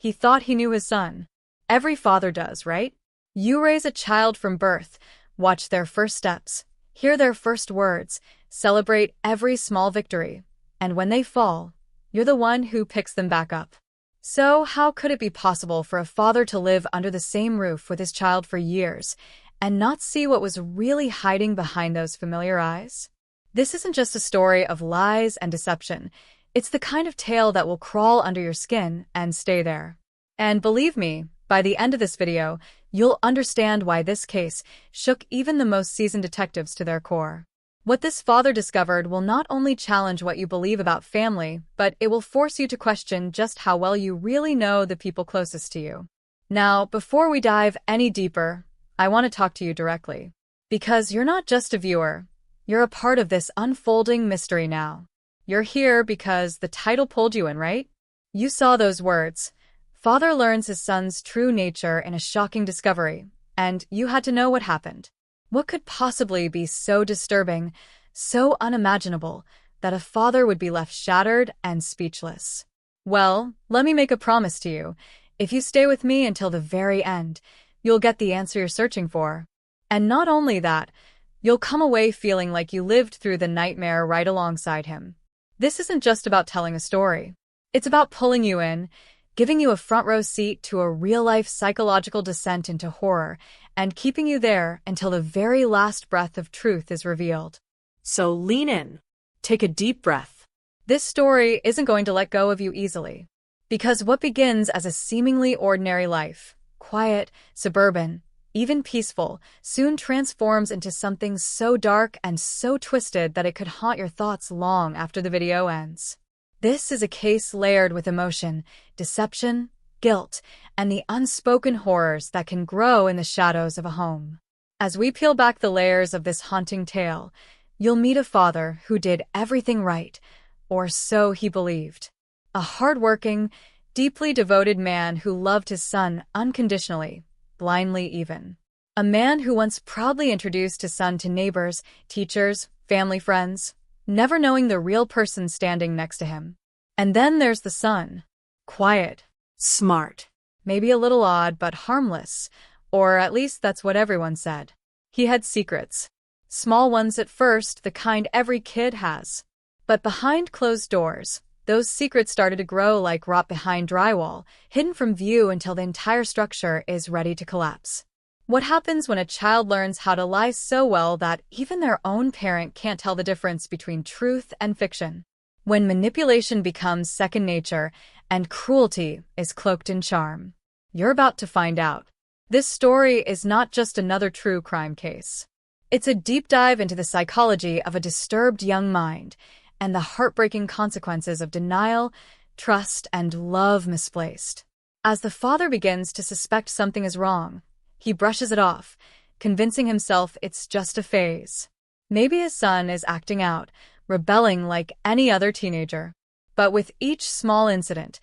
He thought he knew his son. Every father does, right? You raise a child from birth, watch their first steps, hear their first words, celebrate every small victory. And when they fall, you're the one who picks them back up. So how could it be possible for a father to live under the same roof with his child for years and not see what was really hiding behind those familiar eyes? This isn't just a story of lies and deception. It's the kind of tale that will crawl under your skin and stay there. And believe me, by the end of this video, you'll understand why this case shook even the most seasoned detectives to their core. What this father discovered will not only challenge what you believe about family, but it will force you to question just how well you really know the people closest to you. Now, before we dive any deeper, I want to talk to you directly. Because you're not just a viewer, you're a part of this unfolding mystery now. You're here because the title pulled you in, right? You saw those words. Father learns his son's true nature in a shocking discovery, and you had to know what happened. What could possibly be so disturbing, so unimaginable, that a father would be left shattered and speechless? Well, let me make a promise to you. If you stay with me until the very end, you'll get the answer you're searching for. And not only that, you'll come away feeling like you lived through the nightmare right alongside him. This isn't just about telling a story. It's about pulling you in, giving you a front-row seat to a real-life psychological descent into horror, and keeping you there until the very last breath of truth is revealed. So lean in. Take a deep breath. This story isn't going to let go of you easily. Because what begins as a seemingly ordinary life, quiet, suburban, even peaceful, soon transforms into something so dark and so twisted that it could haunt your thoughts long after the video ends. This is a case layered with emotion, deception, guilt, and the unspoken horrors that can grow in the shadows of a home. As we peel back the layers of this haunting tale, you'll meet a father who did everything right, or so he believed. A hardworking, deeply devoted man who loved his son unconditionally, blindly even. A man who once proudly introduced his son to neighbors, teachers, family friends, never knowing the real person standing next to him. And then there's the son. Quiet. Smart. Maybe a little odd, but harmless. Or at least that's what everyone said. He had secrets. Small ones at first, the kind every kid has. But behind closed doors, those secrets started to grow like rot behind drywall, hidden from view until the entire structure is ready to collapse. What happens when a child learns how to lie so well that even their own parent can't tell the difference between truth and fiction? When manipulation becomes second nature and cruelty is cloaked in charm. You're about to find out. This story is not just another true crime case. It's a deep dive into the psychology of a disturbed young mind and the heartbreaking consequences of denial, trust, and love misplaced. As the father begins to suspect something is wrong, he brushes it off, convincing himself it's just a phase. Maybe his son is acting out, rebelling like any other teenager. But with each small incident,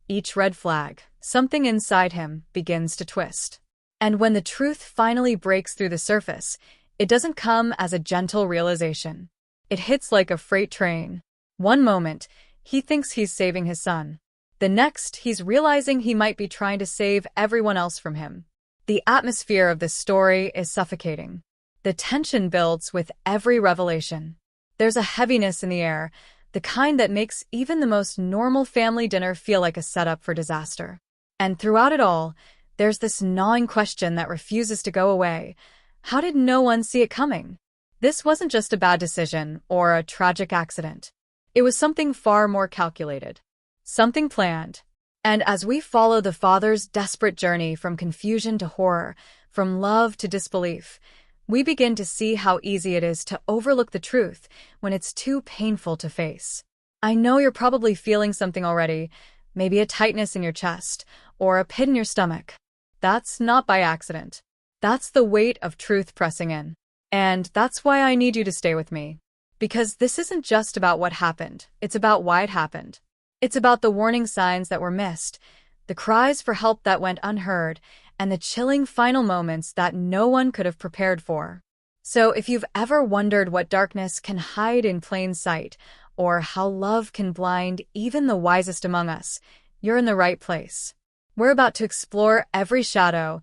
each red flag, something inside him begins to twist. And when the truth finally breaks through the surface, it doesn't come as a gentle realization. It hits like a freight train. One moment, he thinks he's saving his son. The next, he's realizing he might be trying to save everyone else from him. The atmosphere of this story is suffocating. The tension builds with every revelation. There's a heaviness in the air, the kind that makes even the most normal family dinner feel like a setup for disaster. And throughout it all, there's this gnawing question that refuses to go away. How did no one see it coming? This wasn't just a bad decision or a tragic accident. It was something far more calculated. Something planned. And as we follow the father's desperate journey from confusion to horror, from love to disbelief, we begin to see how easy it is to overlook the truth when it's too painful to face. I know you're probably feeling something already, maybe a tightness in your chest or a pit in your stomach. That's not by accident. That's the weight of truth pressing in. And that's why I need you to stay with me. Because this isn't just about what happened, it's about why it happened. It's about the warning signs that were missed, the cries for help that went unheard, and the chilling final moments that no one could have prepared for. So if you've ever wondered what darkness can hide in plain sight, or how love can blind even the wisest among us, you're in the right place. We're about to explore every shadow,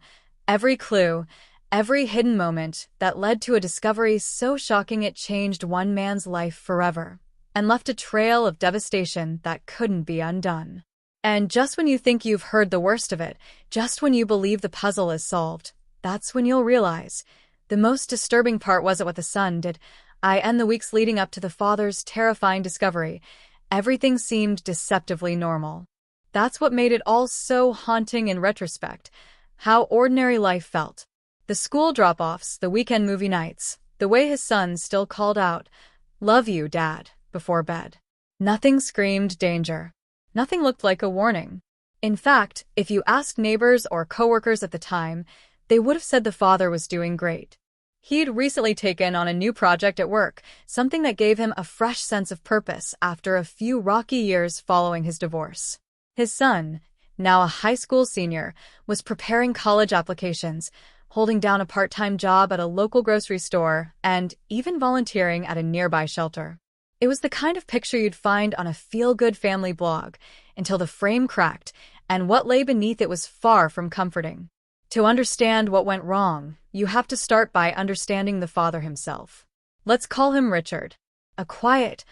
every clue, every hidden moment that led to a discovery so shocking it changed one man's life forever and left a trail of devastation that couldn't be undone. And just when you think you've heard the worst of it, just when you believe the puzzle is solved, that's when you'll realize the most disturbing part wasn't what the son did. In the weeks leading up to the father's terrifying discovery, everything seemed deceptively normal. That's what made it all so haunting in retrospect, how ordinary life felt. The school drop-offs, the weekend movie nights, the way his son still called out, "Love you, Dad," before bed. Nothing screamed danger. Nothing looked like a warning. In fact, if you asked neighbors or coworkers at the time, they would have said the father was doing great. He'd recently taken on a new project at work, something that gave him a fresh sense of purpose after a few rocky years following his divorce. His son, now a high school senior, was preparing college applications, holding down a part-time job at a local grocery store, and even volunteering at a nearby shelter. It was the kind of picture you'd find on a feel-good family blog, until the frame cracked, and what lay beneath it was far from comforting. To understand what went wrong, you have to start by understanding the father himself. Let's call him Richard. A quiet,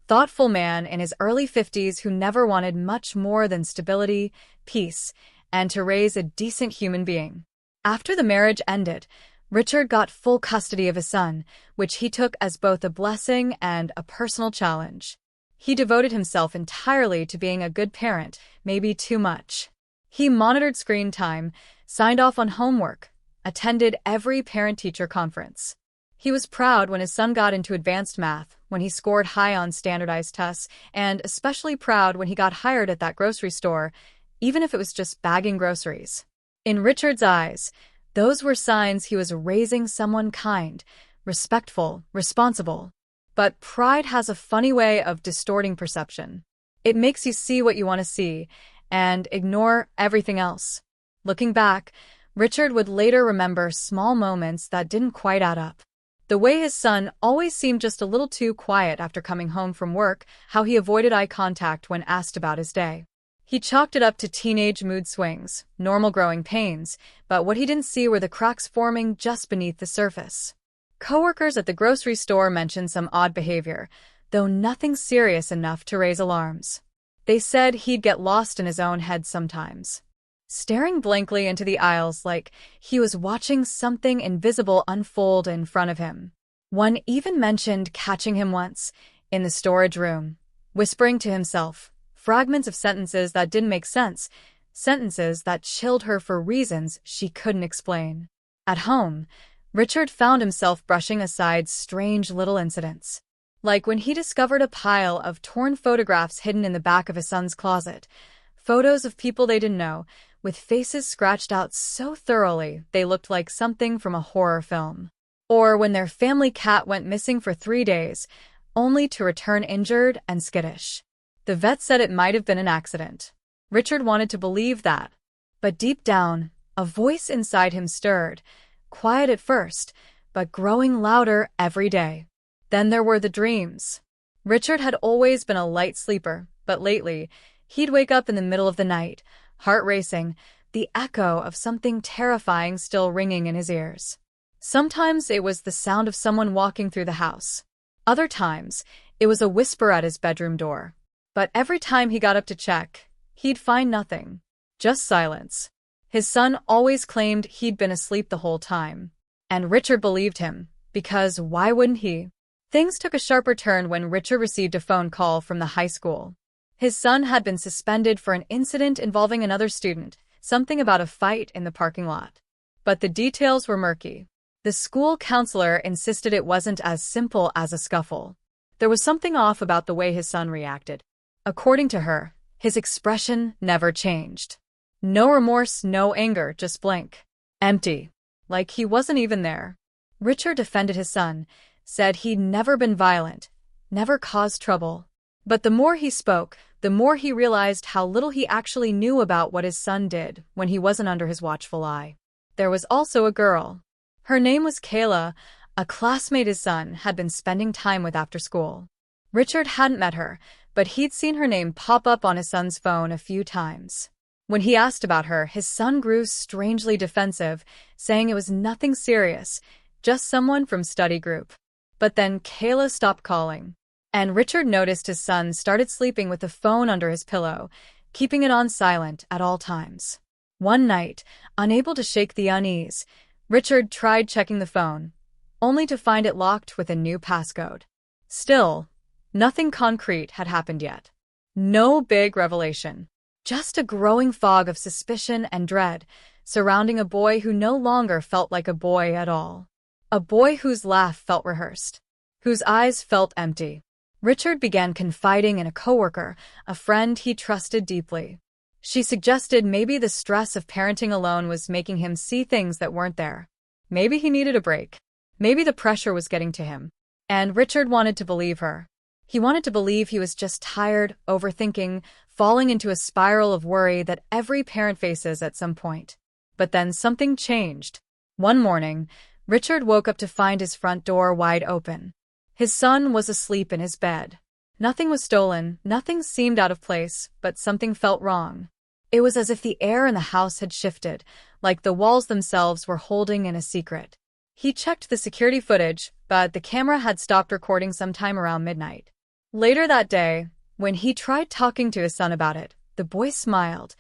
thoughtful man in his early 50s who never wanted much more than stability, peace, and to raise a decent human being. After the marriage ended, Richard got full custody of his son, which he took as both a blessing and a personal challenge. He devoted himself entirely to being a good parent, maybe too much. He monitored screen time, signed off on homework, attended every parent-teacher conference. He was proud when his son got into advanced math, when he scored high on standardized tests, and especially proud when he got hired at that grocery store, even if it was just bagging groceries. In Richard's eyes, those were signs he was raising someone kind, respectful, responsible. But pride has a funny way of distorting perception. It makes you see what you want to see and ignore everything else. Looking back, Richard would later remember small moments that didn't quite add up. The way his son always seemed just a little too quiet after coming home from work, how he avoided eye contact when asked about his day. He chalked it up to teenage mood swings, normal growing pains, but what he didn't see were the cracks forming just beneath the surface. Coworkers at the grocery store mentioned some odd behavior, though nothing serious enough to raise alarms. They said he'd get lost in his own head sometimes, staring blankly into the aisles like he was watching something invisible unfold in front of him. One even mentioned catching him once, in the storage room, whispering to himself, fragments of sentences that didn't make sense, sentences that chilled her for reasons she couldn't explain. At home, Richard found himself brushing aside strange little incidents. Like when he discovered a pile of torn photographs hidden in the back of his son's closet, photos of people they didn't know, with faces scratched out so thoroughly they looked like something from a horror film. Or when their family cat went missing for 3 days, only to return injured and skittish. The vet said it might have been an accident. Richard wanted to believe that. But deep down, a voice inside him stirred, quiet at first, but growing louder every day. Then there were the dreams. Richard had always been a light sleeper, but lately, he'd wake up in the middle of the night, heart racing, the echo of something terrifying still ringing in his ears. Sometimes it was the sound of someone walking through the house. Other times, it was a whisper at his bedroom door. But every time he got up to check, he'd find nothing. Just silence. His son always claimed he'd been asleep the whole time. And Richard believed him, because why wouldn't he? Things took a sharper turn when Richard received a phone call from the high school. His son had been suspended for an incident involving another student, something about a fight in the parking lot. But the details were murky. The school counselor insisted it wasn't as simple as a scuffle. There was something off about the way his son reacted. According to her, his expression never changed. No remorse, no anger, just blank. Empty. Like he wasn't even there. Richard defended his son, said he'd never been violent, never caused trouble. But the more he spoke, the more he realized how little he actually knew about what his son did when he wasn't under his watchful eye. There was also a girl. Her name was Kayla, a classmate his son had been spending time with after school. Richard hadn't met her, but he'd seen her name pop up on his son's phone a few times. When he asked about her, his son grew strangely defensive, saying it was nothing serious, just someone from study group. But then Kayla stopped calling, and Richard noticed his son started sleeping with the phone under his pillow, keeping it on silent at all times. One night, unable to shake the unease, Richard tried checking the phone, only to find it locked with a new passcode. Still, nothing concrete had happened yet. No big revelation. Just a growing fog of suspicion and dread surrounding a boy who no longer felt like a boy at all. A boy whose laugh felt rehearsed, whose eyes felt empty. Richard began confiding in a coworker, a friend he trusted deeply. She suggested maybe the stress of parenting alone was making him see things that weren't there. Maybe he needed a break. Maybe the pressure was getting to him. And Richard wanted to believe her. He wanted to believe he was just tired, overthinking, falling into a spiral of worry that every parent faces at some point. But then something changed. One morning, Richard woke up to find his front door wide open. His son was asleep in his bed. Nothing was stolen, nothing seemed out of place, but something felt wrong. It was as if the air in the house had shifted, like the walls themselves were holding in a secret. He checked the security footage, but the camera had stopped recording sometime around midnight. Later that day, when he tried talking to his son about it, the boy smiled,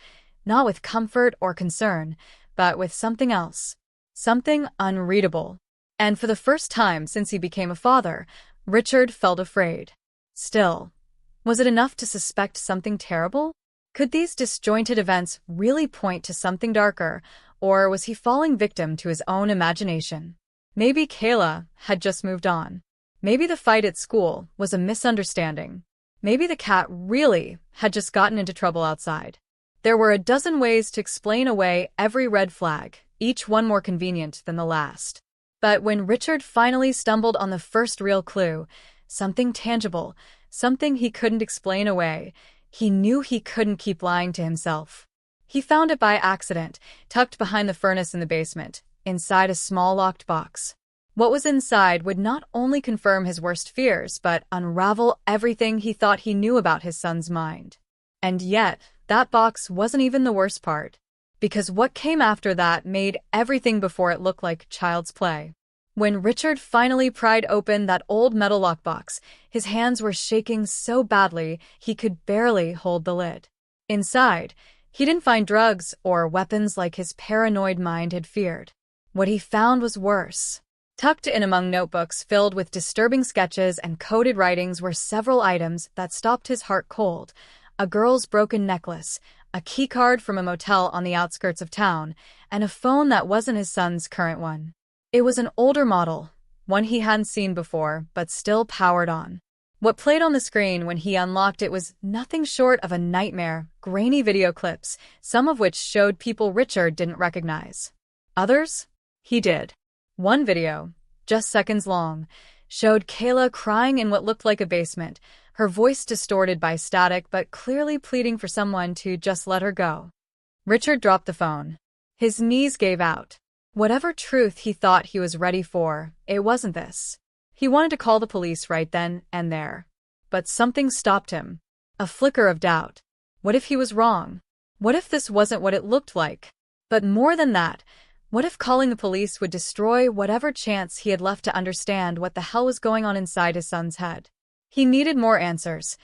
not with comfort or concern, but with something else, something unreadable. And for the first time since he became a father, Richard felt afraid. Still, was it enough to suspect something terrible? Could these disjointed events really point to something darker, or was he falling victim to his own imagination? Maybe Kayla had just moved on. Maybe the fight at school was a misunderstanding. Maybe the cat really had just gotten into trouble outside. There were a dozen ways to explain away every red flag, each one more convenient than the last. But when Richard finally stumbled on the first real clue, something tangible, something he couldn't explain away, he knew he couldn't keep lying to himself. He found it by accident, tucked behind the furnace in the basement, inside a small locked box. What was inside would not only confirm his worst fears, but unravel everything he thought he knew about his son's mind. And yet, that box wasn't even the worst part, because what came after that made everything before it look like child's play. When Richard finally pried open that old metal lockbox, his hands were shaking so badly he could barely hold the lid. Inside, he didn't find drugs or weapons like his paranoid mind had feared. What he found was worse. Tucked in among notebooks filled with disturbing sketches and coded writings were several items that stopped his heart cold: a girl's broken necklace, a keycard from a motel on the outskirts of town, and a phone that wasn't his son's current one. It was an older model, one he hadn't seen before, but still powered on. What played on the screen when he unlocked it was nothing short of a nightmare: grainy video clips, some of which showed people Richard didn't recognize. Others? He did. One video, just seconds long, showed Kayla crying in what looked like a basement, her voice distorted by static but clearly pleading for someone to just let her go. Richard dropped the phone. His knees gave out. Whatever truth he thought he was ready for, it wasn't this. He wanted to call the police right then and there. But something stopped him. A flicker of doubt. What if he was wrong? What if this wasn't what it looked like? But more than that, what if calling the police would destroy whatever chance he had left to understand what the hell was going on inside his son's head? He needed more answers.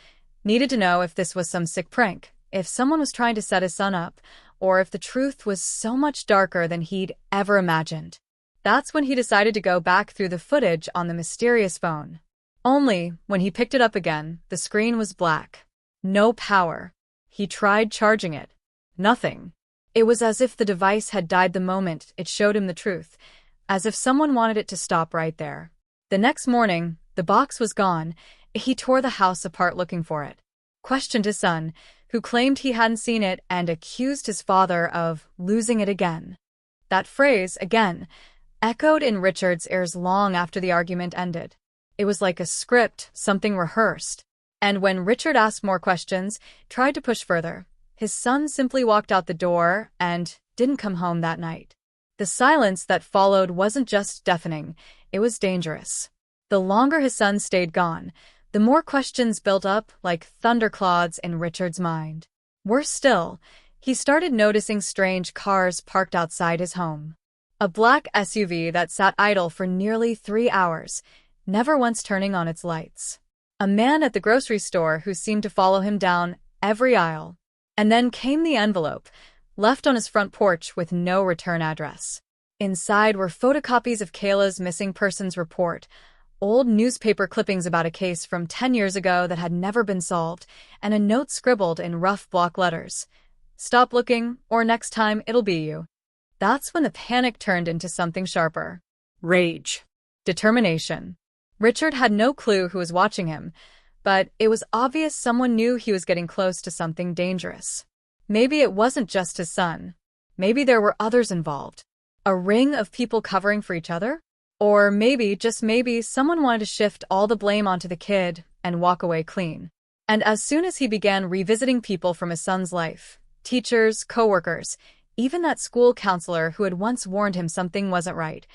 Needed to know if this was some sick prank, if someone was trying to set his son up, or if the truth was so much darker than he'd ever imagined. That's when he decided to go back through the footage on the mysterious phone. Only, when he picked it up again, the screen was black. No power. He tried charging it. Nothing. It was as if the device had died the moment it showed him the truth, as if someone wanted it to stop right there. The next morning, the box was gone. He tore the house apart looking for it. Questioned his son, who claimed he hadn't seen it, and accused his father of losing it again. That phrase, again, echoed in Richard's ears long after the argument ended. It was like a script, something rehearsed. And when Richard asked more questions, tried to push further, his son simply walked out the door and didn't come home that night. The silence that followed wasn't just deafening, it was dangerous. The longer his son stayed gone, the more questions built up like thunderclouds in Richard's mind. Worse still, He started noticing strange cars parked outside his home. A black SUV that sat idle for nearly 3 hours, never once turning on its lights. A man at the grocery store who seemed to follow him down every aisle. And then came the envelope, left on his front porch with no return address. Inside were photocopies of Kayla's missing persons report, old newspaper clippings about a case from 10 years ago that had never been solved, and a note scribbled in rough block letters. "Stop looking, or next time it'll be you." That's when the panic turned into something sharper. Rage. Determination. Richard had no clue who was watching him, but it was obvious someone knew he was getting close to something dangerous. Maybe it wasn't just his son. Maybe there were others involved. A ring of people covering for each other? Or maybe, just maybe, someone wanted to shift all the blame onto the kid and walk away clean. And as soon as he began revisiting people from his son's life, teachers, coworkers, even that school counselor who had once warned him something wasn't right,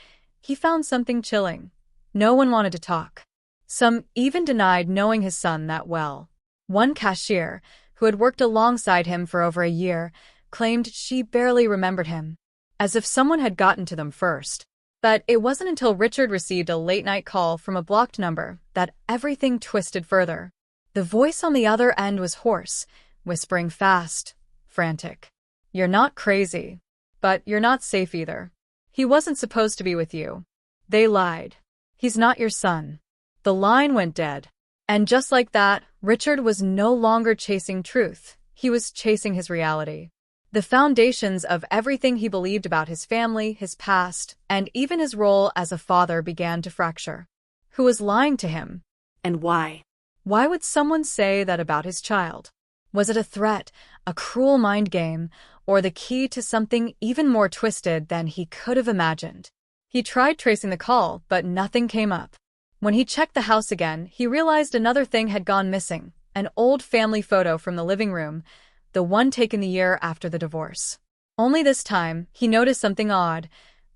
he found something chilling. No one wanted to talk. Some even denied knowing his son that well. One cashier, who had worked alongside him for over a year, claimed she barely remembered him, as if someone had gotten to them first. But it wasn't until Richard received a late-night call from a blocked number that everything twisted further. The voice on the other end was hoarse, whispering fast, frantic. "You're not crazy, but you're not safe either. He wasn't supposed to be with you. They lied. He's not your son." The line went dead. And just like that, Richard was no longer chasing truth. He was chasing his reality. The foundations of everything he believed about his family, his past, and even his role as a father began to fracture. Who was lying to him? And why? Why would someone say that about his child? Was it a threat, a cruel mind game, or the key to something even more twisted than he could have imagined? He tried tracing the call, but nothing came up. When he checked the house again, he realized another thing had gone missing, an old family photo from the living room, the one taken the year after the divorce. Only this time, he noticed something odd.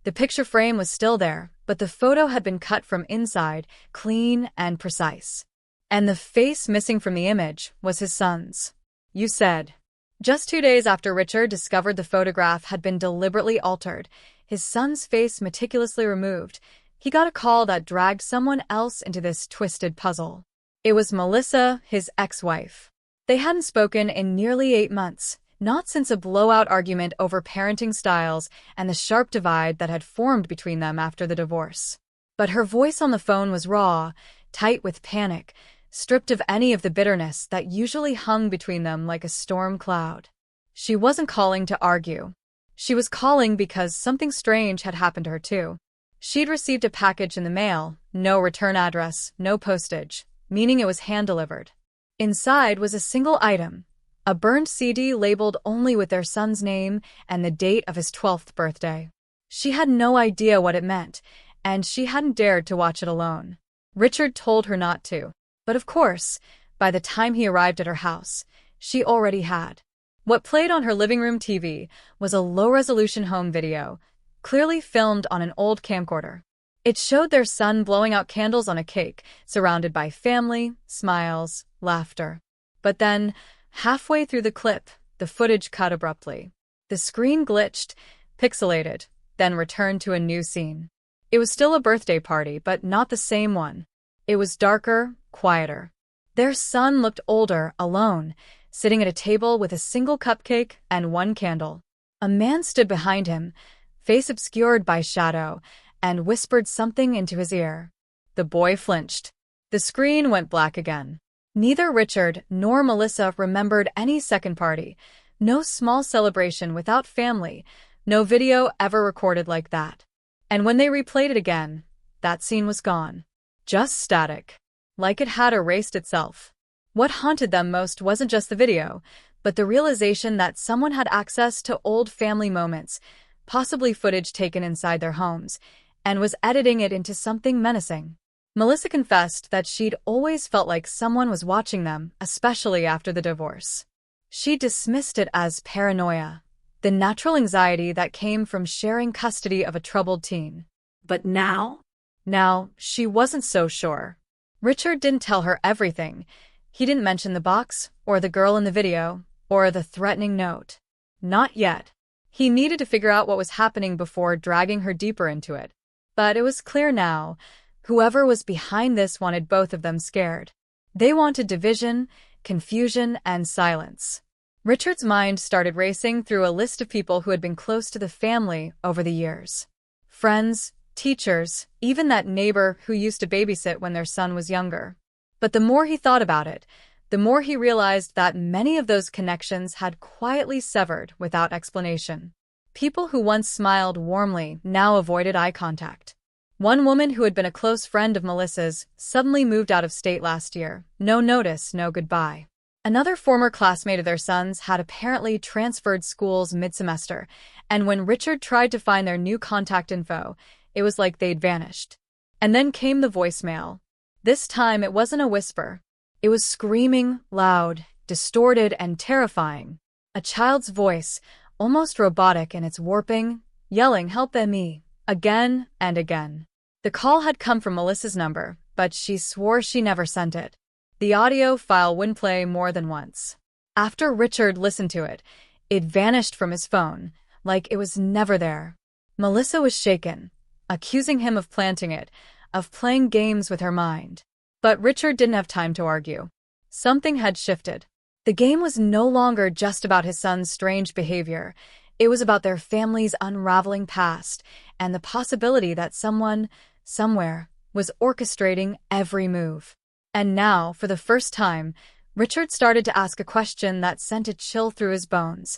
The picture frame was still there, but the photo had been cut from inside, clean and precise. And the face missing from the image was his son's. "You said." Just 2 days after Richard discovered the photograph had been deliberately altered, his son's face meticulously removed, he got a call that dragged someone else into this twisted puzzle. It was Melissa, his ex-wife. They hadn't spoken in nearly 8 months, not since a blowout argument over parenting styles and the sharp divide that had formed between them after the divorce. But her voice on the phone was raw, tight with panic, stripped of any of the bitterness that usually hung between them like a storm cloud. She wasn't calling to argue. She was calling because something strange had happened to her too. She'd received a package in the mail, no return address, no postage, meaning it was hand-delivered. Inside was a single item, a burned CD labeled only with their son's name and the date of his 12th birthday. She had no idea what it meant, and she hadn't dared to watch it alone. Richard told her not to. But of course, by the time he arrived at her house, she already had. What played on her living room TV was a low-resolution home video, clearly filmed on an old camcorder. It showed their son blowing out candles on a cake, surrounded by family, smiles, laughter. But then, halfway through the clip, the footage cut abruptly. The screen glitched, pixelated, then returned to a new scene. It was still a birthday party, but not the same one. It was darker, quieter. Their son looked older, alone, sitting at a table with a single cupcake and one candle. A man stood behind him, face obscured by shadow, and whispered something into his ear. The boy flinched. The screen went black again. Neither Richard nor Melissa remembered any second party, no small celebration without family, no video ever recorded like that. And when they replayed it again, that scene was gone. Just static. Like it had erased itself. What haunted them most wasn't just the video, but the realization that someone had access to old family moments, possibly footage taken inside their homes, and was editing it into something menacing. Melissa confessed that she'd always felt like someone was watching them, especially after the divorce. She dismissed it as paranoia, the natural anxiety that came from sharing custody of a troubled teen. But now? Now, she wasn't so sure. Richard didn't tell her everything. He didn't mention the box, or the girl in the video, or the threatening note. Not yet. He needed to figure out what was happening before dragging her deeper into it. But it was clear now. Whoever was behind this wanted both of them scared. They wanted division, confusion, and silence. Richard's mind started racing through a list of people who had been close to the family over the years. Friends, teachers, even that neighbor who used to babysit when their son was younger. But the more he thought about it, the more he realized that many of those connections had quietly severed without explanation. People who once smiled warmly now avoided eye contact. One woman who had been a close friend of Melissa's suddenly moved out of state last year. No notice, no goodbye. Another former classmate of their son's had apparently transferred schools mid-semester, and when Richard tried to find their new contact info, it was like they'd vanished. And then came the voicemail. This time it wasn't a whisper. It was screaming, loud, distorted, and terrifying. A child's voice, almost robotic in its warping, yelling, "Help me," again and again. The call had come from Melissa's number, but she swore she never sent it. The audio file wouldn't play more than once. After Richard listened to it, it vanished from his phone, like it was never there. Melissa was shaken, accusing him of planting it, of playing games with her mind. But Richard didn't have time to argue. Something had shifted. The game was no longer just about his son's strange behavior. It was about their family's unraveling past and the possibility that someone, somewhere, was orchestrating every move. And now, for the first time, Richard started to ask a question that sent a chill through his bones.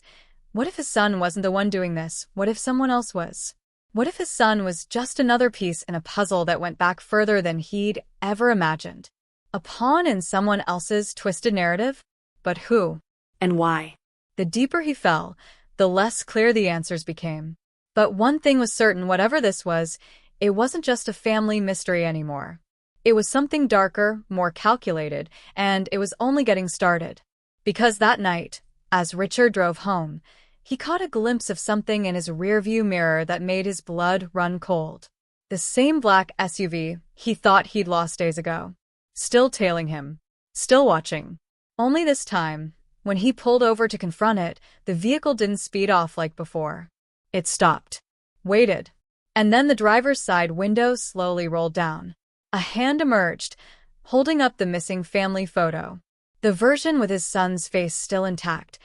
What if his son wasn't the one doing this? What if someone else was? What if his son was just another piece in a puzzle that went back further than he'd ever imagined? A pawn in someone else's twisted narrative? But who? And why? The deeper he fell, the less clear the answers became. But one thing was certain, whatever this was, it wasn't just a family mystery anymore. It was something darker, more calculated, and it was only getting started. Because that night, as Richard drove home, he caught a glimpse of something in his rearview mirror that made his blood run cold. The same black SUV he thought he'd lost days ago. Still tailing him. Still watching. Only this time, when he pulled over to confront it, the vehicle didn't speed off like before. It stopped. Waited. And then the driver's side window slowly rolled down. A hand emerged, holding up the missing family photo. The version with his son's face still intact.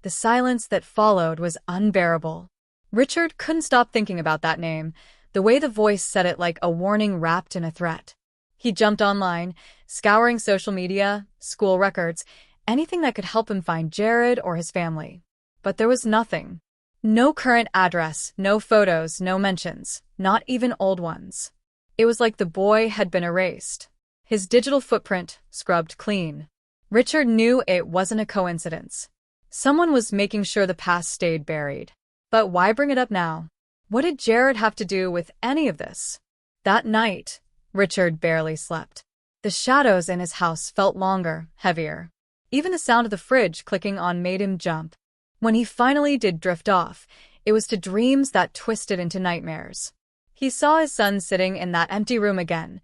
The silence that followed was unbearable. Richard couldn't stop thinking about that name, the way the voice said it like a warning wrapped in a threat. He jumped online, scouring social media, school records, anything that could help him find Jared or his family. But there was nothing. No current address, no photos, no mentions, not even old ones. It was like the boy had been erased. His digital footprint scrubbed clean. Richard knew it wasn't a coincidence. Someone was making sure the past stayed buried. But why bring it up now? What did Jared have to do with any of this? That night, Richard barely slept. The shadows in his house felt longer, heavier. Even the sound of the fridge clicking on made him jump. When he finally did drift off, it was to dreams that twisted into nightmares. He saw his son sitting in that empty room again,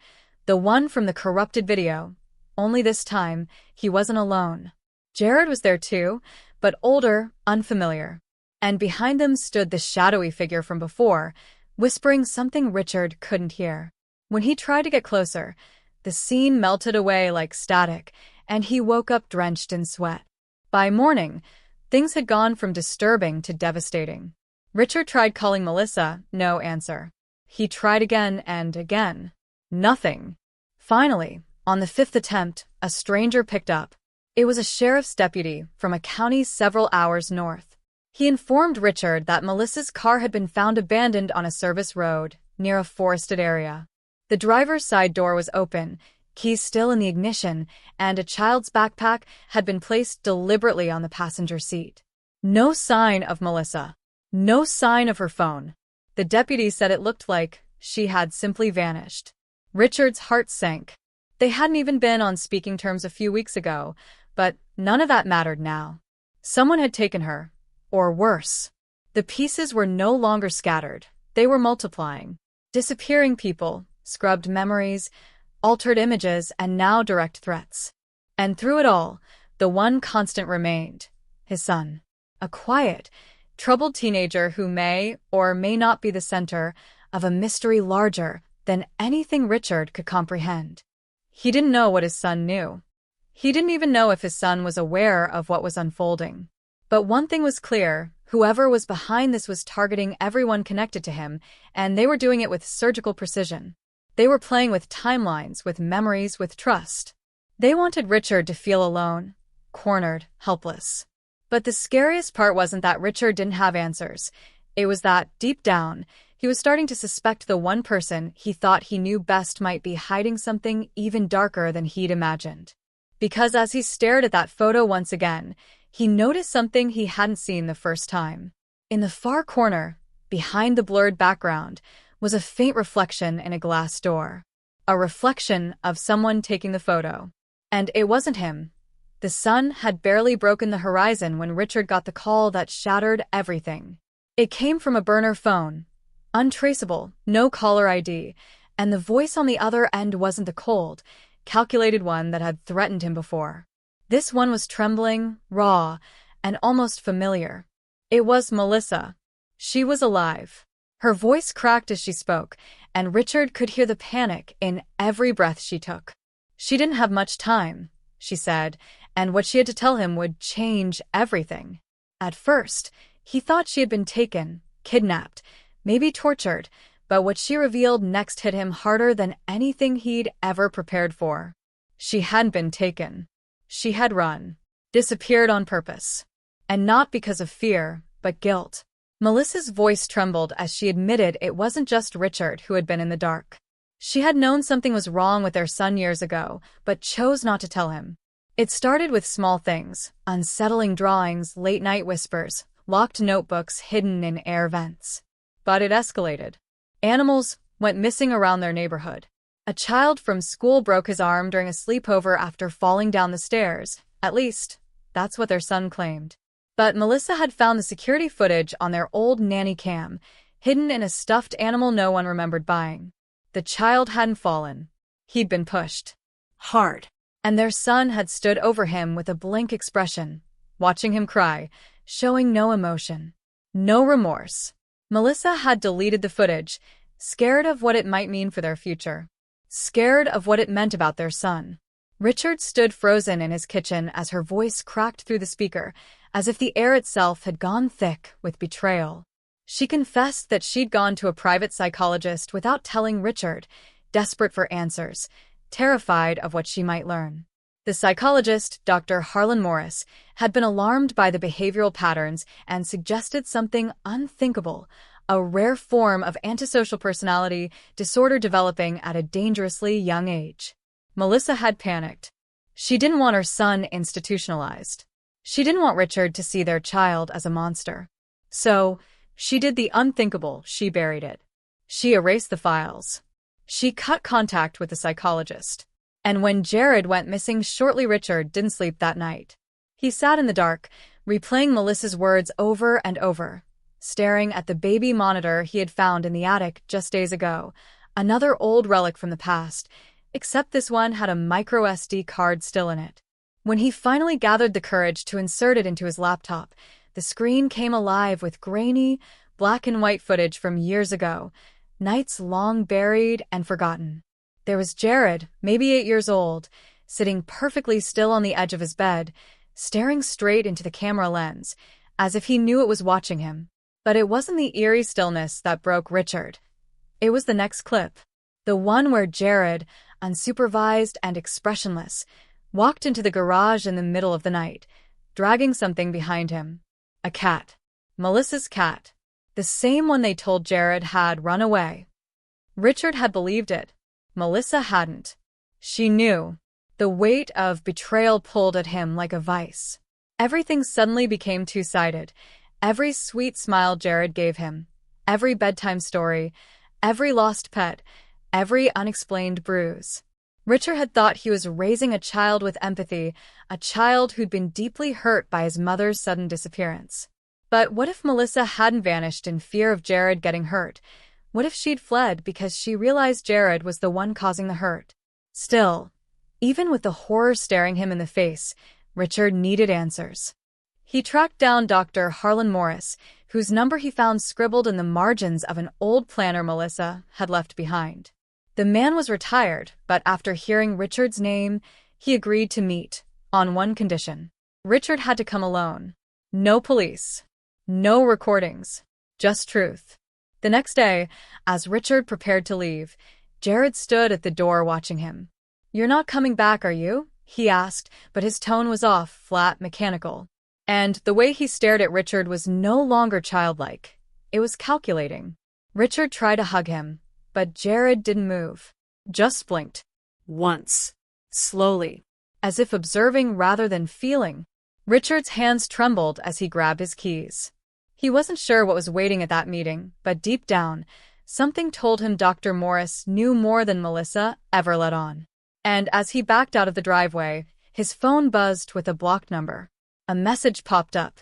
the one from the corrupted video. Only this time, he wasn't alone. Jared was there too, but older, unfamiliar. And behind them stood the shadowy figure from before, whispering something Richard couldn't hear. When he tried to get closer, the scene melted away like static, and he woke up drenched in sweat. By morning, things had gone from disturbing to devastating. Richard tried calling Melissa, no answer. He tried again and again. Nothing. Finally, on the fifth attempt, a stranger picked up. It was a sheriff's deputy from a county several hours north. He informed Richard that Melissa's car had been found abandoned on a service road, near a forested area. The driver's side door was open, keys still in the ignition, and a child's backpack had been placed deliberately on the passenger seat. No sign of Melissa. No sign of her phone. The deputy said it looked like she had simply vanished. Richard's heart sank. They hadn't even been on speaking terms a few weeks ago, but none of that mattered now. Someone had taken her, or worse. The pieces were no longer scattered, they were multiplying. Disappearing people, scrubbed memories, altered images, and now direct threats. And through it all, the one constant remained: his son. A quiet, Troubled teenager who may or may not be the center of a mystery larger than anything Richard could comprehend. He didn't know what his son knew. He didn't even know if his son was aware of what was unfolding. But one thing was clear: whoever was behind this was targeting everyone connected to him, and they were doing it with surgical precision. They were playing with timelines, with memories, with trust. They wanted Richard to feel alone, cornered, helpless. But the scariest part wasn't that Richard didn't have answers. It was that, deep down, he was starting to suspect the one person he thought he knew best might be hiding something even darker than he'd imagined. Because as he stared at that photo once again, he noticed something he hadn't seen the first time. In the far corner, behind the blurred background, was a faint reflection in a glass door. A reflection of someone taking the photo. And it wasn't him. The sun had barely broken the horizon when Richard got the call that shattered everything. It came from a burner phone. Untraceable, no caller ID, and the voice on the other end wasn't the cold, calculated one that had threatened him before. This one was trembling, raw, and almost familiar. It was Melissa. She was alive. Her voice cracked as she spoke, and Richard could hear the panic in every breath she took. She didn't have much time, she said, and what she had to tell him would change everything. At first, he thought she had been taken, kidnapped, maybe tortured, but what she revealed next hit him harder than anything he'd ever prepared for. She hadn't been taken. She had run, disappeared on purpose. And not because of fear, but guilt. Melissa's voice trembled as she admitted it wasn't just Richard who had been in the dark. She had known something was wrong with their son years ago, but chose not to tell him. It started with small things: unsettling drawings, late-night whispers, locked notebooks hidden in air vents. But it escalated. Animals went missing around their neighborhood. A child from school broke his arm during a sleepover after falling down the stairs. At least, that's what their son claimed. But Melissa had found the security footage on their old nanny cam, hidden in a stuffed animal no one remembered buying. The child hadn't fallen. He'd been pushed. Hard. And their son had stood over him with a blank expression, watching him cry, showing no emotion. No remorse. Melissa had deleted the footage, scared of what it might mean for their future. Scared of what it meant about their son. Richard stood frozen in his kitchen as her voice cracked through the speaker, as if the air itself had gone thick with betrayal. She confessed that she'd gone to a private psychologist without telling Richard, desperate for answers, terrified of what she might learn. The psychologist, Dr. Harlan Morris, had been alarmed by the behavioral patterns and suggested something unthinkable: a rare form of antisocial personality disorder developing at a dangerously young age. Melissa had panicked. She didn't want her son institutionalized. She didn't want Richard to see their child as a monster. So, she did the unthinkable: she buried it. She erased the files. She cut contact with the psychologist. And when Jared went missing shortly, Richard didn't sleep that night. He sat in the dark, replaying Melissa's words over and over, staring at the baby monitor he had found in the attic just days ago, another old relic from the past, except this one had a micro SD card still in it. When he finally gathered the courage to insert it into his laptop, the screen came alive with grainy, black and white footage from years ago, nights long buried and forgotten. There was Jared, maybe 8 years old, sitting perfectly still on the edge of his bed, staring straight into the camera lens, as if he knew it was watching him. But it wasn't the eerie stillness that broke Richard. It was the next clip. The one where Jared, unsupervised and expressionless, walked into the garage in the middle of the night, dragging something behind him. A cat. Melissa's cat. The same one they told Jared had run away. Richard had believed it. Melissa hadn't. She knew. The weight of betrayal pulled at him like a vice. Everything suddenly became two-sided. Every sweet smile Jared gave him, every bedtime story, every lost pet, every unexplained bruise. Richard had thought he was raising a child with empathy, a child who'd been deeply hurt by his mother's sudden disappearance. But what if Melissa hadn't vanished in fear of Jared getting hurt? What if she'd fled because she realized Jared was the one causing the hurt? Still, even with the horror staring him in the face, Richard needed answers. He tracked down Dr. Harlan Morris, whose number he found scribbled in the margins of an old planner Melissa had left behind. The man was retired, but after hearing Richard's name, he agreed to meet, on one condition. Richard had to come alone. No police. No recordings. Just truth. The next day, as Richard prepared to leave, Jared stood at the door watching him. "You're not coming back, are you?" he asked, but his tone was off, flat, mechanical. And the way he stared at Richard was no longer childlike. It was calculating. Richard tried to hug him, but Jared didn't move. Just blinked. Once. Slowly. As if observing rather than feeling. Richard's hands trembled as he grabbed his keys. He wasn't sure what was waiting at that meeting, but deep down, something told him Dr. Morris knew more than Melissa ever let on. And as he backed out of the driveway, his phone buzzed with a blocked number. A message popped up.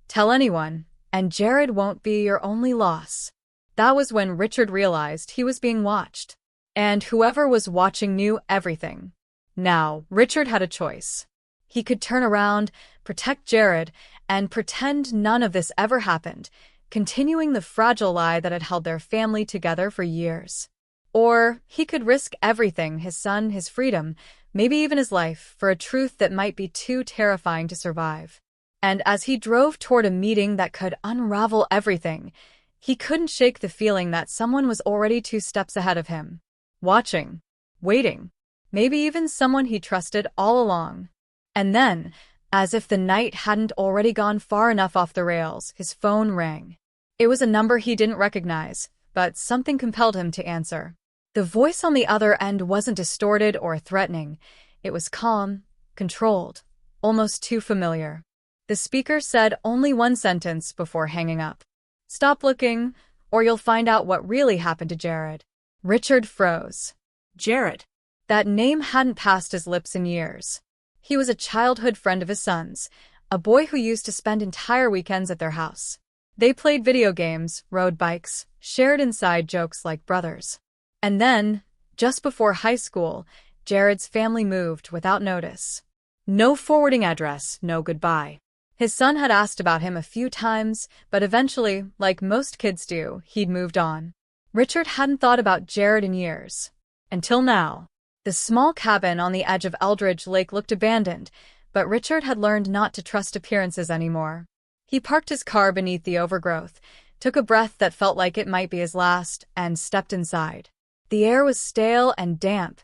"Tell anyone, and Jared won't be your only loss." That was when Richard realized he was being watched. And whoever was watching knew everything. Now, Richard had a choice. He could turn around, protect Jared, and pretend none of this ever happened, continuing the fragile lie that had held their family together for years. Or he could risk everything, his son, his freedom, maybe even his life, for a truth that might be too terrifying to survive. And as he drove toward a meeting that could unravel everything, he couldn't shake the feeling that someone was already 2 steps ahead of him. Watching. Waiting. Maybe even someone he trusted all along. And then, as if the night hadn't already gone far enough off the rails, his phone rang. It was a number he didn't recognize, but something compelled him to answer. The voice on the other end wasn't distorted or threatening. It was calm, controlled, almost too familiar. The speaker said only one sentence before hanging up. "Stop looking, or you'll find out what really happened to Jared." Richard froze. Jared. That name hadn't passed his lips in years. He was a childhood friend of his son's, a boy who used to spend entire weekends at their house. They played video games, rode bikes, shared inside jokes like brothers. And then, just before high school, Jared's family moved without notice. No forwarding address, no goodbye. His son had asked about him a few times, but eventually, like most kids do, he'd moved on. Richard hadn't thought about Jared in years. Until now. The small cabin on the edge of Eldridge Lake looked abandoned, but Richard had learned not to trust appearances anymore. He parked his car beneath the overgrowth, took a breath that felt like it might be his last, and stepped inside. The air was stale and damp,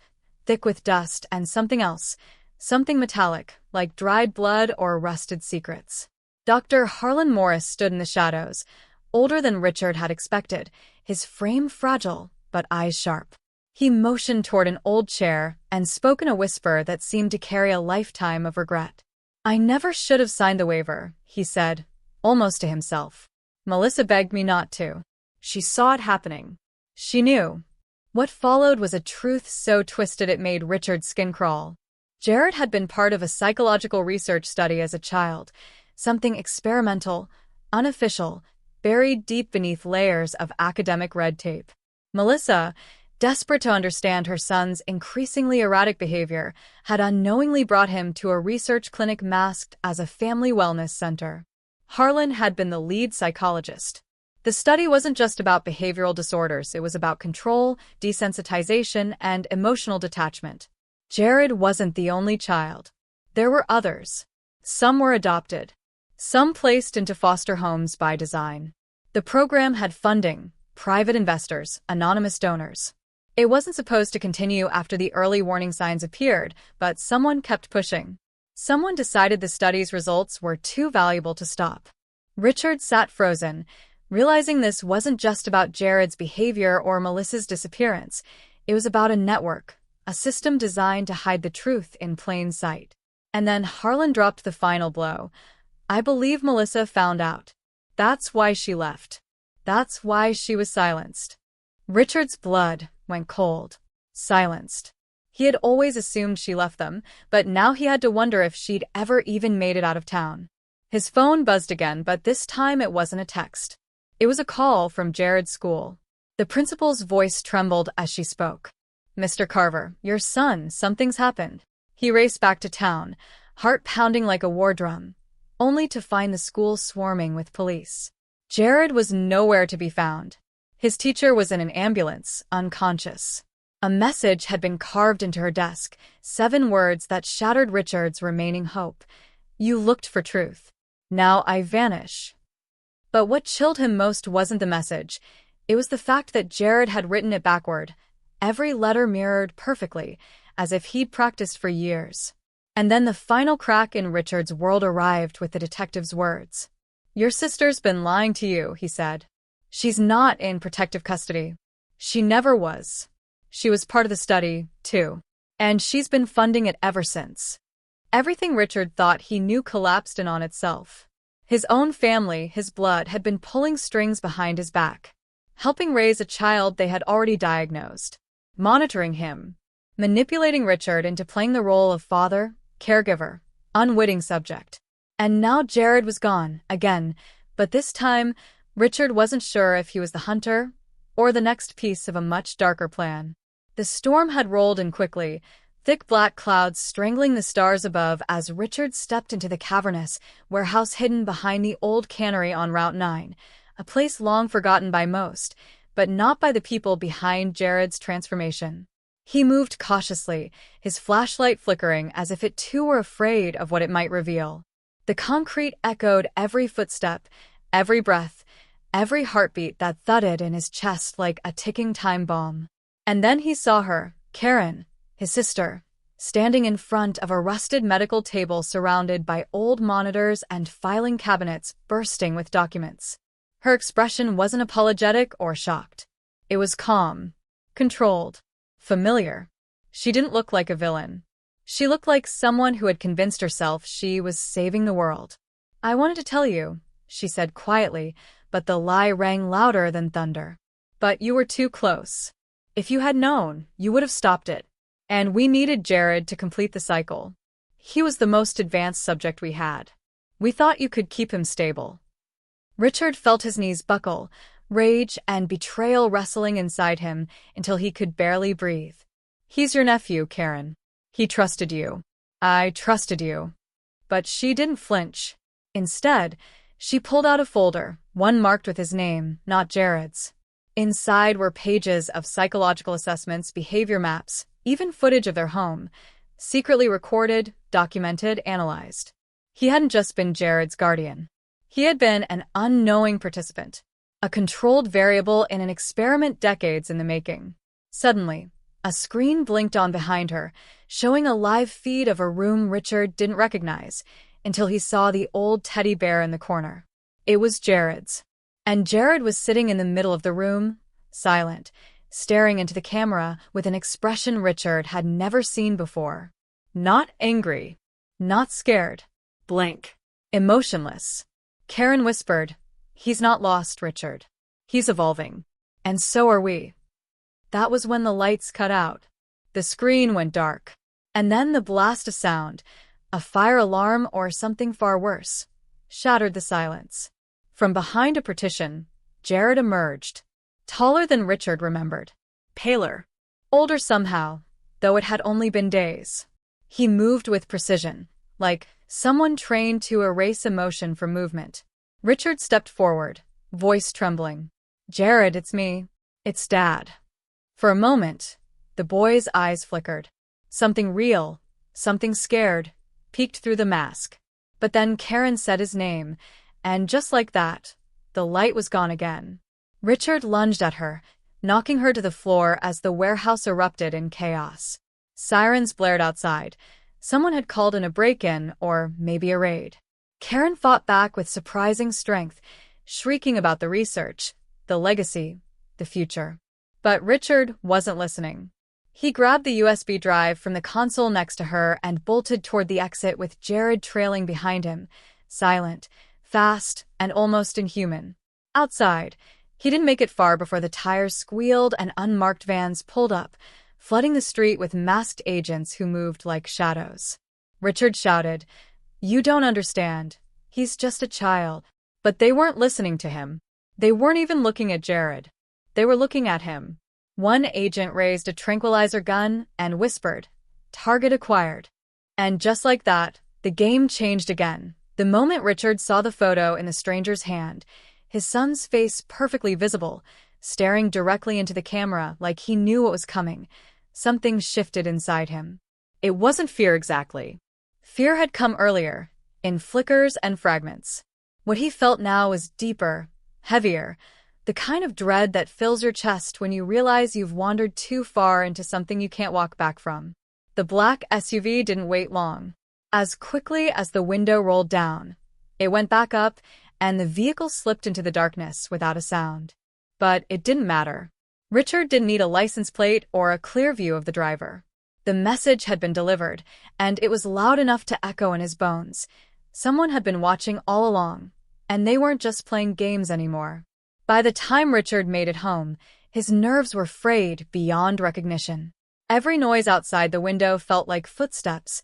thick with dust and something else, something metallic, like dried blood or rusted secrets. Dr. Harlan Morris stood in the shadows, older than Richard had expected, his frame fragile, but eyes sharp. He motioned toward an old chair and spoke in a whisper that seemed to carry a lifetime of regret. "I never should have signed the waiver," he said, almost to himself. "Melissa begged me not to. She saw it happening. She knew." What followed was a truth so twisted it made Richard's skin crawl. Jared had been part of a psychological research study as a child, something experimental, unofficial, buried deep beneath layers of academic red tape. Melissa, desperate to understand her son's increasingly erratic behavior, had unknowingly brought him to a research clinic masked as a family wellness center. Harlan had been the lead psychologist. The study wasn't just about behavioral disorders, it was about control, desensitization, and emotional detachment. Jared wasn't the only child. There were others. Some were adopted. Some placed into foster homes by design. The program had funding, private investors, anonymous donors. It wasn't supposed to continue after the early warning signs appeared, but someone kept pushing. Someone decided the study's results were too valuable to stop. Richard sat frozen, realizing this wasn't just about Jared's behavior or Melissa's disappearance. It was about a network, a system designed to hide the truth in plain sight. And then Harlan dropped the final blow. "I believe Melissa found out. That's why she left. That's why she was silenced." Richard's blood went cold. Silenced. He had always assumed she left them, but now he had to wonder if she'd ever even made it out of town. His phone buzzed again, but this time it wasn't a text. It was a call from Jared's school. The principal's voice trembled as she spoke. "Mr. Carver, your son, something's happened." He raced back to town, heart pounding like a war drum, only to find the school swarming with police. Jared was nowhere to be found. His teacher was in an ambulance, unconscious. A message had been carved into her desk, 7 words that shattered Richard's remaining hope. You looked for truth. Now I vanish. But what chilled him most wasn't the message. It was the fact that Jared had written it backward. Every letter mirrored perfectly, as if he'd practiced for years. And then the final crack in Richard's world arrived with the detective's words. Your sister's been lying to you, he said. She's not in protective custody. She never was. She was part of the study, too. And she's been funding it ever since. Everything Richard thought he knew collapsed in on itself. His own family, his blood, had been pulling strings behind his back, helping raise a child they had already diagnosed, monitoring him, manipulating Richard into playing the role of father, caregiver, unwitting subject. And now Jared was gone, again, but this time, Richard wasn't sure if he was the hunter or the next piece of a much darker plan. The storm had rolled in quickly, thick black clouds strangling the stars above as Richard stepped into the cavernous warehouse hidden behind the old cannery on Route 9, a place long forgotten by most, but not by the people behind Jared's transformation. He moved cautiously, his flashlight flickering as if it too were afraid of what it might reveal. The concrete echoed every footstep, every breath, every heartbeat that thudded in his chest like a ticking time bomb. And then he saw her, Karen, his sister, standing in front of a rusted medical table surrounded by old monitors and filing cabinets bursting with documents. Her expression wasn't apologetic or shocked. It was calm, controlled, familiar. She didn't look like a villain. She looked like someone who had convinced herself she was saving the world. I wanted to tell you, she said quietly, but the lie rang louder than thunder. But you were too close. If you had known, you would have stopped it. And we needed Jared to complete the cycle. He was the most advanced subject we had. We thought you could keep him stable. Richard felt his knees buckle, rage and betrayal wrestling inside him until he could barely breathe. He's your nephew, Karen. He trusted you. I trusted you. But she didn't flinch. Instead, she pulled out a folder, one marked with his name, not Jared's. Inside were pages of psychological assessments, behavior maps, even footage of their home, secretly recorded, documented, analyzed. He hadn't just been Jared's guardian. He had been an unknowing participant, a controlled variable in an experiment decades in the making. Suddenly, a screen blinked on behind her, showing a live feed of a room Richard didn't recognize until he saw the old teddy bear in the corner. It was Jared's. And Jared was sitting in the middle of the room, silent, staring into the camera with an expression Richard had never seen before. Not angry, not scared, Blank. emotionless. Karen whispered, He's not lost, Richard. He's evolving. And so are we. That was when the lights cut out. The screen went dark. And then the blast of sound, a fire alarm or something far worse, shattered the silence. From behind a partition, Jared emerged, taller than Richard remembered, paler, older somehow, though it had only been days. He moved with precision, like someone trained to erase emotion from movement. Richard stepped forward, voice trembling. Jared, it's me. It's Dad. For a moment, the boy's eyes flickered. Something real, something scared, peeked through the mask. But then Karen said his name, and just like that, the light was gone again. Richard lunged at her, knocking her to the floor as the warehouse erupted in chaos. Sirens blared outside. Someone had called in a break-in, or maybe a raid. Karen fought back with surprising strength, shrieking about the research, the legacy, the future. But Richard wasn't listening. He grabbed the USB drive from the console next to her and bolted toward the exit with Jared trailing behind him, silent, fast, and almost inhuman. Outside, he didn't make it far before the tires squealed and unmarked vans pulled up, flooding the street with masked agents who moved like shadows. Richard shouted, You don't understand. He's just a child. But they weren't listening to him. They weren't even looking at Jared. They were looking at him. One agent raised a tranquilizer gun and whispered, Target acquired. And just like that, the game changed again. The moment Richard saw the photo in the stranger's hand, his son's face perfectly visible, staring directly into the camera like he knew what was coming. Something shifted inside him. It wasn't fear exactly. Fear had come earlier, in flickers and fragments. What he felt now was deeper, heavier, the kind of dread that fills your chest when you realize you've wandered too far into something you can't walk back from. The black SUV didn't wait long. As quickly as the window rolled down, it went back up, and the vehicle slipped into the darkness without a sound. But it didn't matter. Richard didn't need a license plate or a clear view of the driver. The message had been delivered, and it was loud enough to echo in his bones. Someone had been watching all along, and they weren't just playing games anymore. By the time Richard made it home, his nerves were frayed beyond recognition. Every noise outside the window felt like footsteps,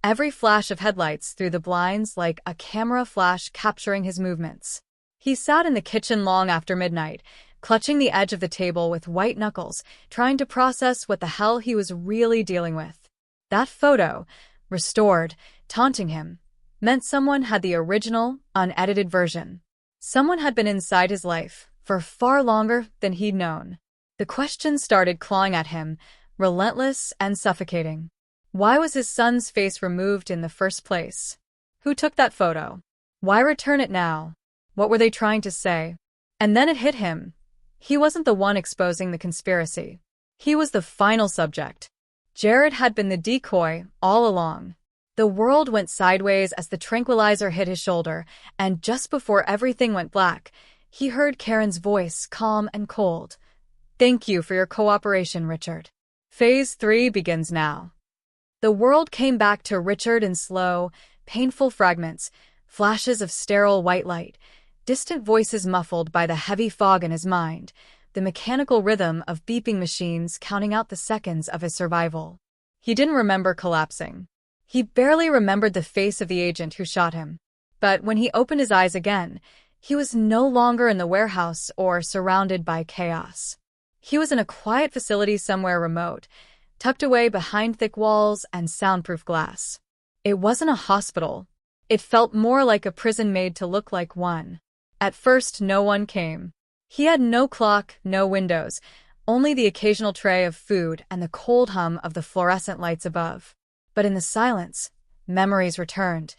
every flash of headlights through the blinds like a camera flash capturing his movements. He sat in the kitchen long after midnight, clutching the edge of the table with white knuckles, trying to process what the hell he was really dealing with. That photo, restored, taunting him, meant someone had the original, unedited version. Someone had been inside his life for far longer than he'd known. The questions started clawing at him, relentless and suffocating. Why was his son's face removed in the first place? Who took that photo? Why return it now? What were they trying to say? And then it hit him. He wasn't the one exposing the conspiracy. He was the final subject. Jared had been the decoy all along. The world went sideways as the tranquilizer hit his shoulder, and just before everything went black, he heard Karen's voice, calm and cold. "Thank you for your cooperation, Richard. Phase 3 begins now." The world came back to Richard in slow, painful fragments, flashes of sterile white light, distant voices muffled by the heavy fog in his mind, the mechanical rhythm of beeping machines counting out the seconds of his survival. He didn't remember collapsing. He barely remembered the face of the agent who shot him. But when he opened his eyes again, he was no longer in the warehouse or surrounded by chaos. He was in a quiet facility somewhere remote, tucked away behind thick walls and soundproof glass. It wasn't a hospital. It felt more like a prison made to look like one. At first, no one came. He had no clock, no windows, only the occasional tray of food and the cold hum of the fluorescent lights above. But in the silence, memories returned,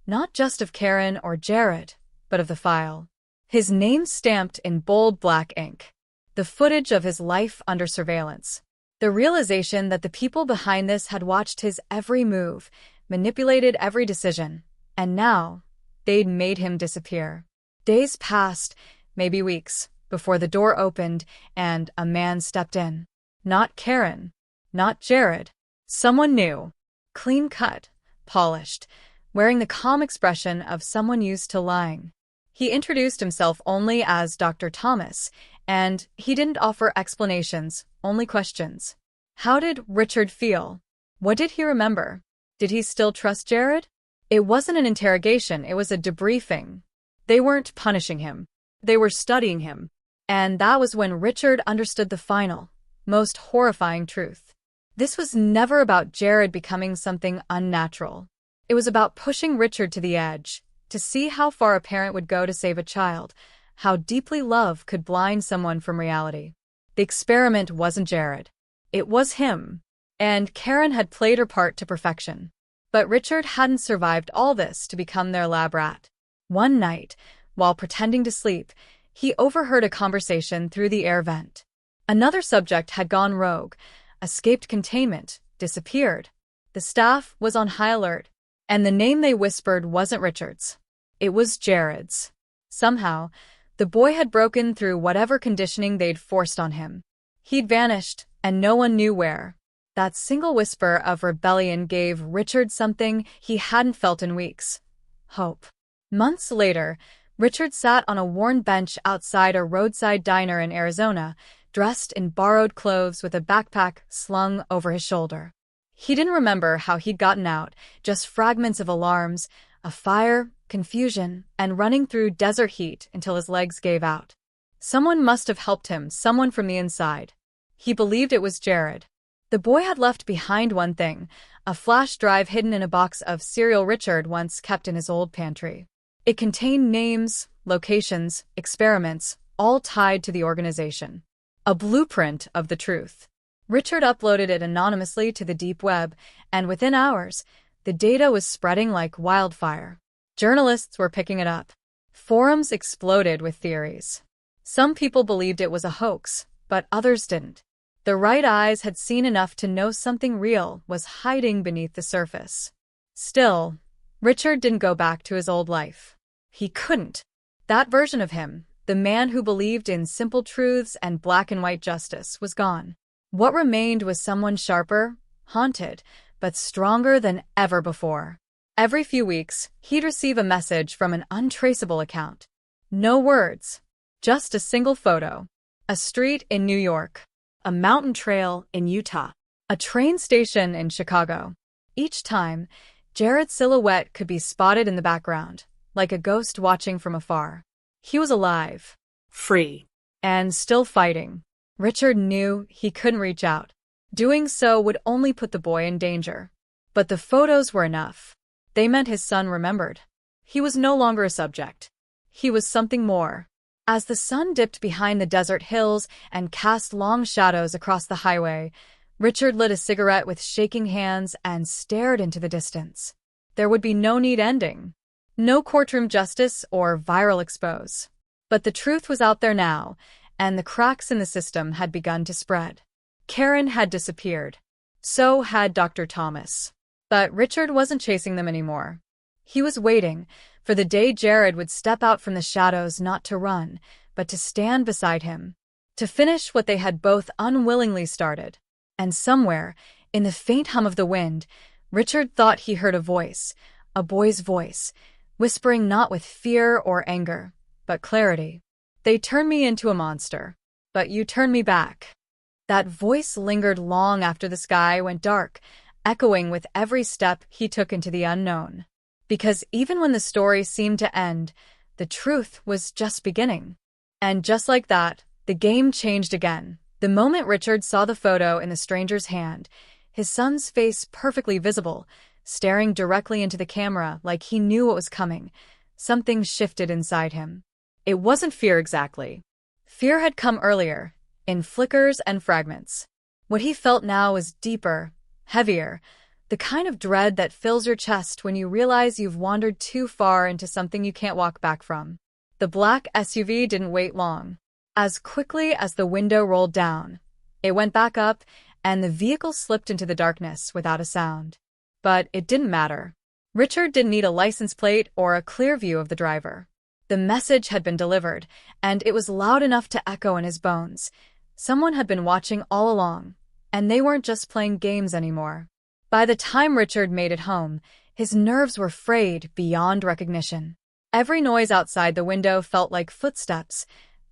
not just of Karen or Jared, but of the file. His name stamped in bold black ink. The footage of his life under surveillance. The realization that the people behind this had watched his every move, manipulated every decision, and now they'd made him disappear. Days passed, maybe weeks, before the door opened and a man stepped in. Not Karen, not Jared. Someone new. Clean-cut, polished, wearing the calm expression of someone used to lying. He introduced himself only as Dr. Thomas, and he didn't offer explanations, only questions. How did Richard feel? What did he remember? Did he still trust Jared? It wasn't an interrogation, it was a debriefing. They weren't punishing him. They were studying him. And that was when Richard understood the final, most horrifying truth. This was never about Jared becoming something unnatural. It was about pushing Richard to the edge, to see how far a parent would go to save a child, how deeply love could blind someone from reality. The experiment wasn't Jared. It was him. And Karen had played her part to perfection. But Richard hadn't survived all this to become their lab rat. One night, while pretending to sleep, he overheard a conversation through the air vent. Another subject had gone rogue, escaped containment, disappeared. The staff was on high alert, and the name they whispered wasn't Richard's. It was Jared's. Somehow, the boy had broken through whatever conditioning they'd forced on him. He'd vanished, and no one knew where. That single whisper of rebellion gave Richard something he hadn't felt in weeks. Hope. Months later, Richard sat on a worn bench outside a roadside diner in Arizona, dressed in borrowed clothes with a backpack slung over his shoulder. He didn't remember how he'd gotten out, just fragments of alarms, a fire, confusion, and running through desert heat until his legs gave out. Someone must have helped him, someone from the inside. He believed it was Jared. The boy had left behind one thing, a flash drive hidden in a box of cereal Richard once kept in his old pantry. It contained names, locations, experiments, all tied to the organization. A blueprint of the truth. Richard uploaded it anonymously to the deep web, and within hours, the data was spreading like wildfire. Journalists were picking it up. Forums exploded with theories. Some people believed it was a hoax, but others didn't. The right eyes had seen enough to know something real was hiding beneath the surface. Still, Richard didn't go back to his old life. He couldn't. That version of him, the man who believed in simple truths and black and white justice, was gone. What remained was someone sharper, haunted, but stronger than ever before. Every few weeks, he'd receive a message from an untraceable account. No words, just a single photo. A street in New York, A mountain trail in Utah. a train station in Chicago. Each time, Jared's silhouette could be spotted in the background, like a ghost watching from afar. He was alive. Free. And still fighting. Richard knew he couldn't reach out. Doing so would only put the boy in danger. But the photos were enough. They meant his son remembered. He was no longer a subject. He was something more. As the sun dipped behind the desert hills and cast long shadows across the highway, Richard lit a cigarette with shaking hands and stared into the distance. There would be no neat ending. No courtroom justice or viral expose. But the truth was out there now, and the cracks in the system had begun to spread. Karen had disappeared. So had Dr. Thomas. But Richard wasn't chasing them anymore. He was waiting for the day Jared would step out from the shadows, not to run, but to stand beside him, to finish what they had both unwillingly started. And somewhere, in the faint hum of the wind, Richard thought he heard a boy's voice, whispering not with fear or anger, but clarity. "They turned me into a monster, but you turned me back." That voice lingered long after the sky went dark, echoing with every step he took into the unknown. Because even when the story seemed to end, the truth was just beginning. And just like that, the game changed again. The moment Richard saw the photo in the stranger's hand, his son's face perfectly visible, staring directly into the camera like he knew what was coming, something shifted inside him. It wasn't fear exactly. Fear had come earlier, in flickers and fragments. What he felt now was deeper, heavier, the kind of dread that fills your chest when you realize you've wandered too far into something you can't walk back from. The black SUV didn't wait long. As quickly as the window rolled down, it went back up, and the vehicle slipped into the darkness without a sound. But it didn't matter. Richard didn't need a license plate or a clear view of the driver. The message had been delivered, and it was loud enough to echo in his bones. Someone had been watching all along, and they weren't just playing games anymore. By the time Richard made it home, his nerves were frayed beyond recognition. Every noise outside the window felt like footsteps,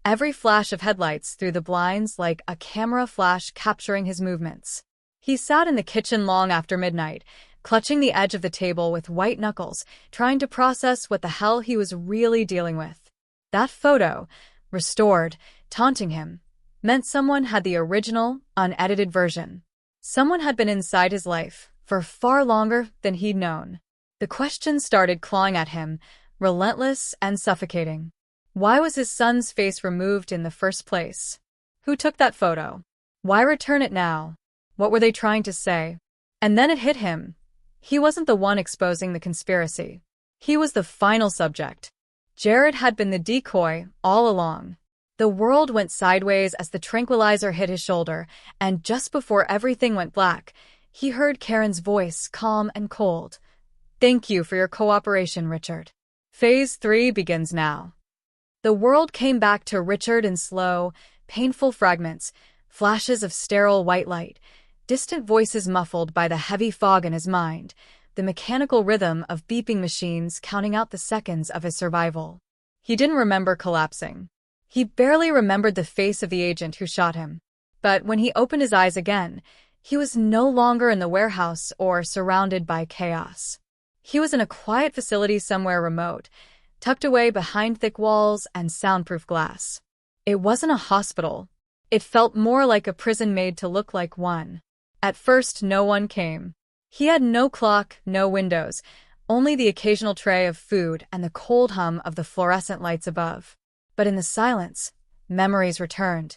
every flash of headlights through the blinds like a camera flash capturing his movements. He sat in the kitchen long after midnight, clutching the edge of the table with white knuckles, trying to process what the hell he was really dealing with. That photo, restored, taunting him, meant someone had the original, unedited version. Someone had been inside his life for far longer than he'd known. The questions started clawing at him, relentless and suffocating. Why was his son's face removed in the first place? Who took that photo? Why return it now? What were they trying to say? And then it hit him. He wasn't the one exposing the conspiracy. He was the final subject. Jared had been the decoy all along. The world went sideways as the tranquilizer hit his shoulder, and just before everything went black, he heard Karen's voice, calm and cold. "Thank you for your cooperation, Richard. Phase 3 begins now." The world came back to Richard in slow, painful fragments, flashes of sterile white light, distant voices muffled by the heavy fog in his mind, the mechanical rhythm of beeping machines counting out the seconds of his survival. He didn't remember collapsing. He barely remembered the face of the agent who shot him. But when he opened his eyes again, he was no longer in the warehouse or surrounded by chaos. He was in a quiet facility somewhere remote, tucked away behind thick walls and soundproof glass. It wasn't a hospital. It felt more like a prison made to look like one. At first, no one came. He had no clock, no windows, Only the occasional tray of food and the cold hum of the fluorescent lights above. But in the silence, memories returned,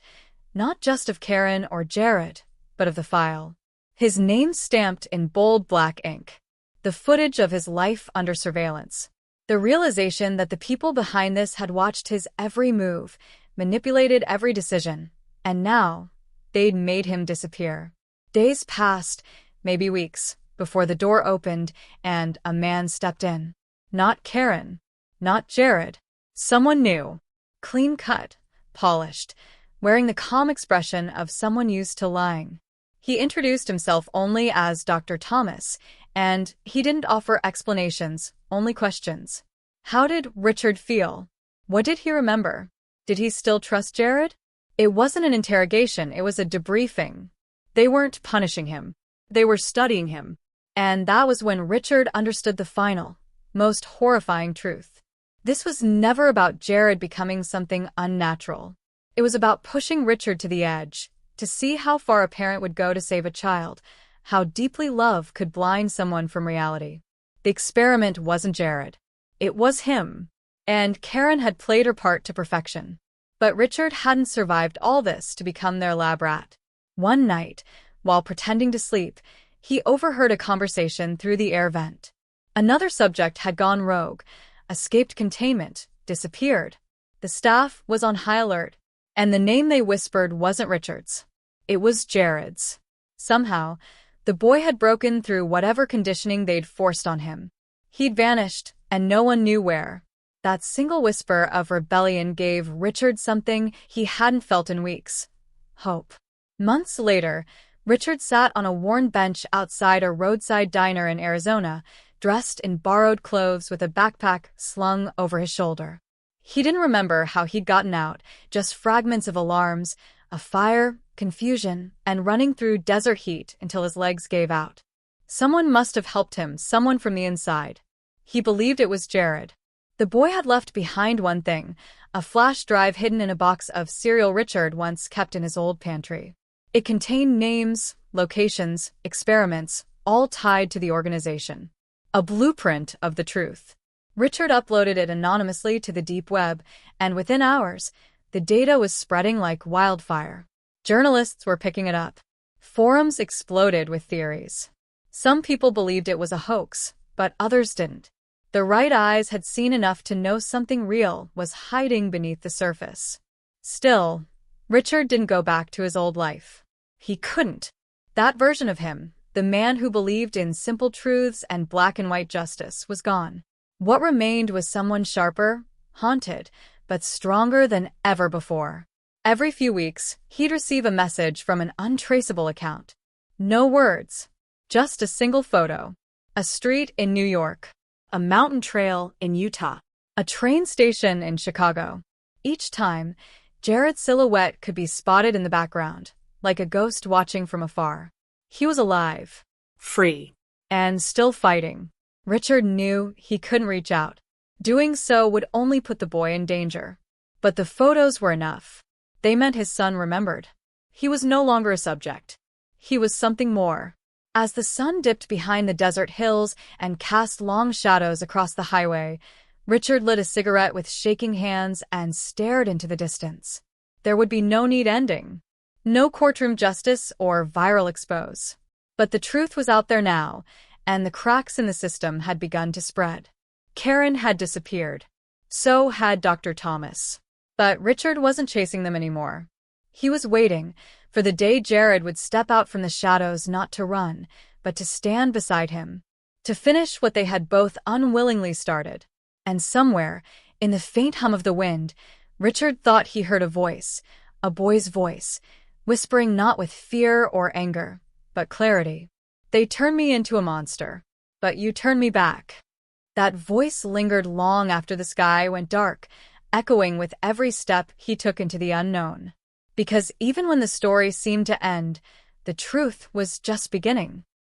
not just of Karen or Jared, but of the file. His name stamped in bold black ink. The footage of his life under surveillance. The realization that the people behind this had watched his every move, manipulated every decision, and now they'd made him disappear. Days passed, maybe weeks, before the door opened and a man stepped in. Not Karen, not Jared. Someone new, clean-cut, polished, wearing the calm expression of someone used to lying. He introduced himself only as Dr. Thomas, and he didn't offer explanations, only questions. How did Richard feel? What did he remember? Did he still trust Jared? It wasn't an interrogation, it was a debriefing. They weren't punishing him. They were studying him. And that was when Richard understood the final, most horrifying truth. This was never about Jared becoming something unnatural. It was about pushing Richard to the edge, to see how far a parent would go to save a child, how deeply love could blind someone from reality. The experiment wasn't Jared. It was him. And Karen had played her part to perfection. But Richard hadn't survived all this to become their lab rat. One night, while pretending to sleep, he overheard a conversation through the air vent. Another subject had gone rogue, escaped containment, disappeared. The staff was on high alert, and the name they whispered wasn't Richard's. It was Jared's. Somehow, the boy had broken through whatever conditioning they'd forced on him. He'd vanished, and no one knew where. That single whisper of rebellion gave Richard something he hadn't felt in weeks. Hope. Months later, Richard sat on a worn bench outside a roadside diner in Arizona, dressed in borrowed clothes with a backpack slung over his shoulder. He didn't remember how he'd gotten out, just fragments of alarms, a fire, confusion, and running through desert heat until his legs gave out. Someone must have helped him, someone from the inside. He believed it was Jared. The boy had left behind one thing, a flash drive hidden in a box of cereal Richard once kept in his old pantry. It contained names, locations, experiments, all tied to the organization. A blueprint of the truth. Richard uploaded it anonymously to the deep web, and within hours, the data was spreading like wildfire. Journalists were picking it up. Forums exploded with theories. Some people believed it was a hoax, but others didn't. The right eyes had seen enough to know something real was hiding beneath the surface. Still, Richard didn't go back to his old life. He couldn't. That version of him, the man who believed in simple truths and black and white justice, was gone. What remained was someone sharper, haunted, but stronger than ever before. Every few weeks, he'd receive a message from an untraceable account. No words, just a single photo. A street in New York. A mountain trail in Utah. A train station in Chicago. Each time, Jared's silhouette could be spotted in the background, like a ghost watching from afar. He was alive. Free. And still fighting. Richard knew he couldn't reach out. Doing so would only put the boy in danger. But the photos were enough. They meant his son remembered. He was no longer a subject. He was something more. As the sun dipped behind the desert hills and cast long shadows across the highway, Richard lit a cigarette with shaking hands and stared into the distance. There would be no neat ending. No courtroom justice or viral expose. But the truth was out there now, and the cracks in the system had begun to spread. Karen had disappeared. So had Dr. Thomas. But Richard wasn't chasing them anymore. He was waiting for the day Jared would step out from the shadows, not to run, but to stand beside him, to finish what they had both unwillingly started. And somewhere, in the faint hum of the wind, Richard thought he heard a boy's voice, whispering not with fear or anger, but clarity. "They turned me into a monster, but you turned me back." That voice lingered long after the sky went dark, echoing with every step he took into the unknown. Because even when the story seemed to end, the truth was just beginning.